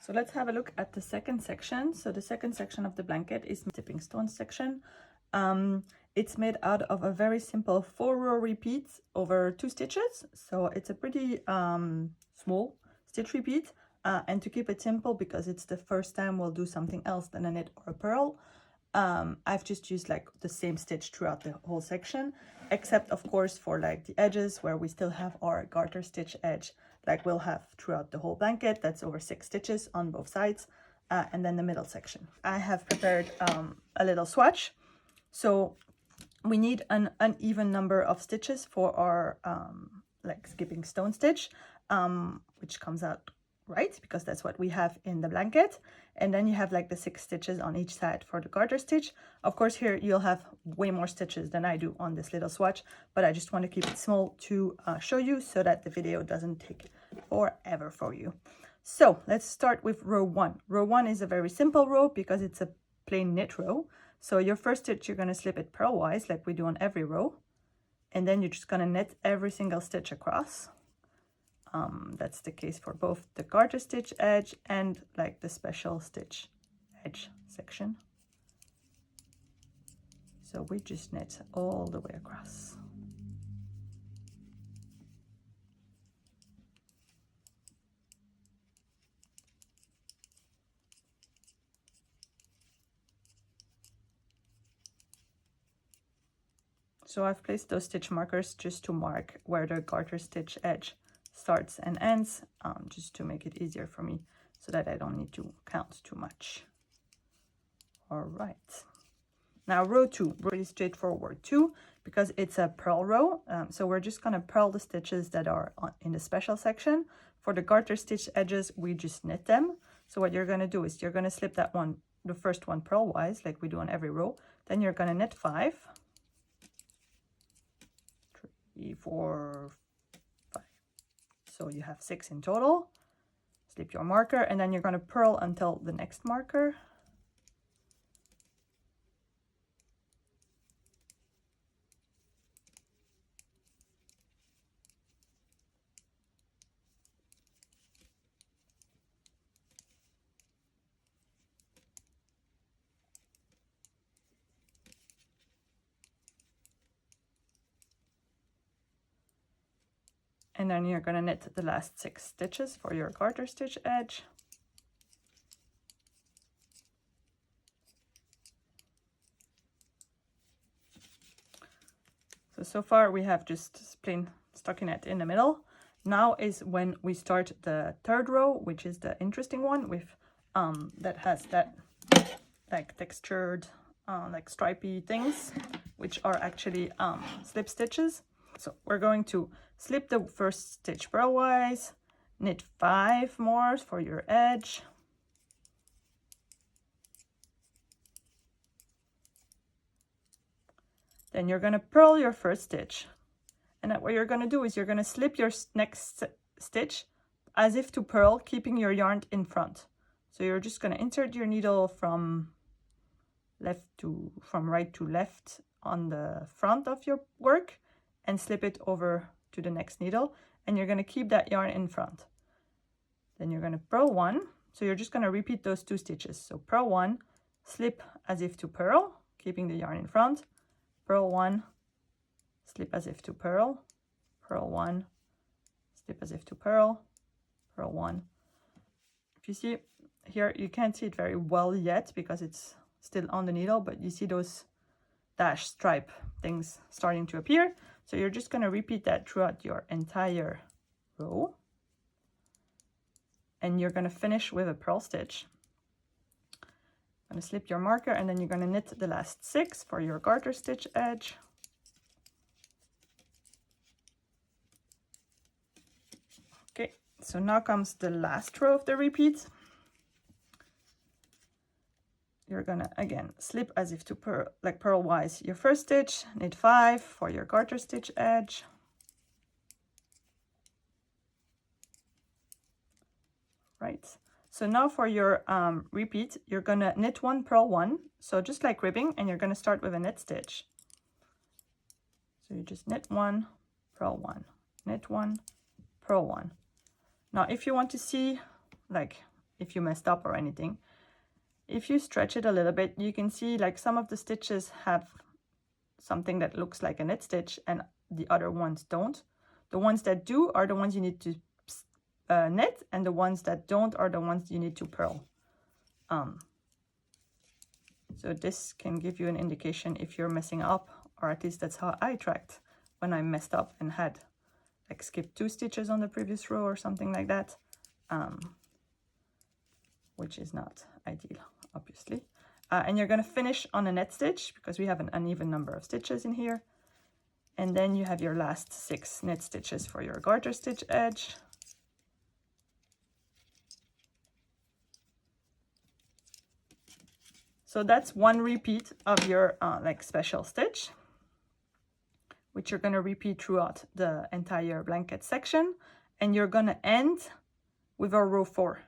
So let's have a look at the second section. So the second section of the blanket is the stepping stone section. It's made out of a very simple 4-row repeat over 2 stitches. So it's a pretty small stitch repeat. And to keep it simple, because it's the first time we'll do something else than a knit or a purl, I've just used like the same stitch throughout the whole section, except of course for like the edges where we still have our garter stitch edge like we'll have throughout the whole blanket. That's over 6 stitches on both sides, and then the middle section. I have prepared a little swatch. So we need an uneven number of stitches for our like skipping stone stitch, which comes out right because that's what we have in the blanket. And then you have like the 6 stitches on each side for the garter stitch. Of course here you'll have way more stitches than I do on this little swatch, but I just want to keep it small to show you so that the video doesn't take forever for you. So let's start with row 1. Row 1 is a very simple row because it's a plain knit row. So your first stitch, you're going to slip it purlwise like we do on every row, and then you're just going to knit every single stitch across. That's the case for both the garter stitch edge and like the special stitch edge section. So we just knit all the way across. So I've placed those stitch markers just to mark where the garter stitch edge starts and ends, just to make it easier for me so that I don't need to count too much. All right. Now row 2, really straightforward too, because it's a purl row. So we're just going to purl the stitches that are in the special section. For the garter stitch edges, we just knit them. So what you're going to do is you're going to slip that one, the first one purlwise like we do on every row. Then you're going to knit 5, 3, 4, 5. So you have 6 in total. Slip your marker, and then you're going to purl until the next marker. And then you're going to knit the last 6 stitches for your garter stitch edge. So far we have just plain stockinette in the middle. Now is when we start the third row, which is the interesting one with that has that like textured like stripy things, which are actually slip stitches. So we're going to slip the first stitch purlwise, knit 5 more for your edge, then you're going to purl your first stitch, and what you're going to do is you're going to slip your next stitch as if to purl, keeping your yarn in front. So you're just going to insert your needle from right to left on the front of your work and slip it over to the next needle, and you're going to keep that yarn in front. Then you're going to purl 1. So you're just going to repeat those 2 stitches. So purl 1, slip as if to purl, keeping the yarn in front, purl 1, slip as if to purl, purl 1, slip as if to purl, purl 1. If you see here, you can't see it very well yet because it's still on the needle, but you see those dash stripe things starting to appear. So you're just going to repeat that throughout your entire row, and you're going to finish with a purl stitch. Going to slip your marker, and then you're going to knit the last 6 for your garter stitch edge. Okay, so now comes the last row of the repeat. You're gonna again slip as if to purl, like purlwise your first stitch, knit 5 for your garter stitch edge. Right, so now for your repeat, you're gonna knit 1, purl 1, so just like ribbing, and you're gonna start with a knit stitch. So you just knit 1, purl 1, knit 1, purl 1. Now if you want to see like if you messed up or anything. If you stretch it a little bit, you can see like some of the stitches have something that looks like a knit stitch and the other ones don't. The ones that do are the ones you need to knit, and the ones that don't are the ones you need to purl. So this can give you an indication if you're messing up, or at least that's how I tracked when I messed up and had like skipped 2 stitches on the previous row or something like that, which is not ideal, obviously. And you're going to finish on a net stitch because we have an uneven number of stitches in here. And then you have your last 6 knit stitches for your garter stitch edge. So that's 1 repeat of your like special stitch, which you're going to repeat throughout the entire blanket section. And you're going to end with a row 4.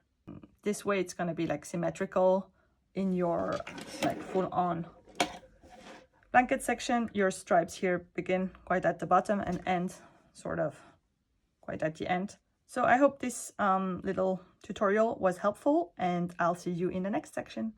This way it's going to be like symmetrical in your like full on blanket section. Your stripes here begin quite at the bottom and end sort of quite at the end. So I hope this little tutorial was helpful, and I'll see you in the next section.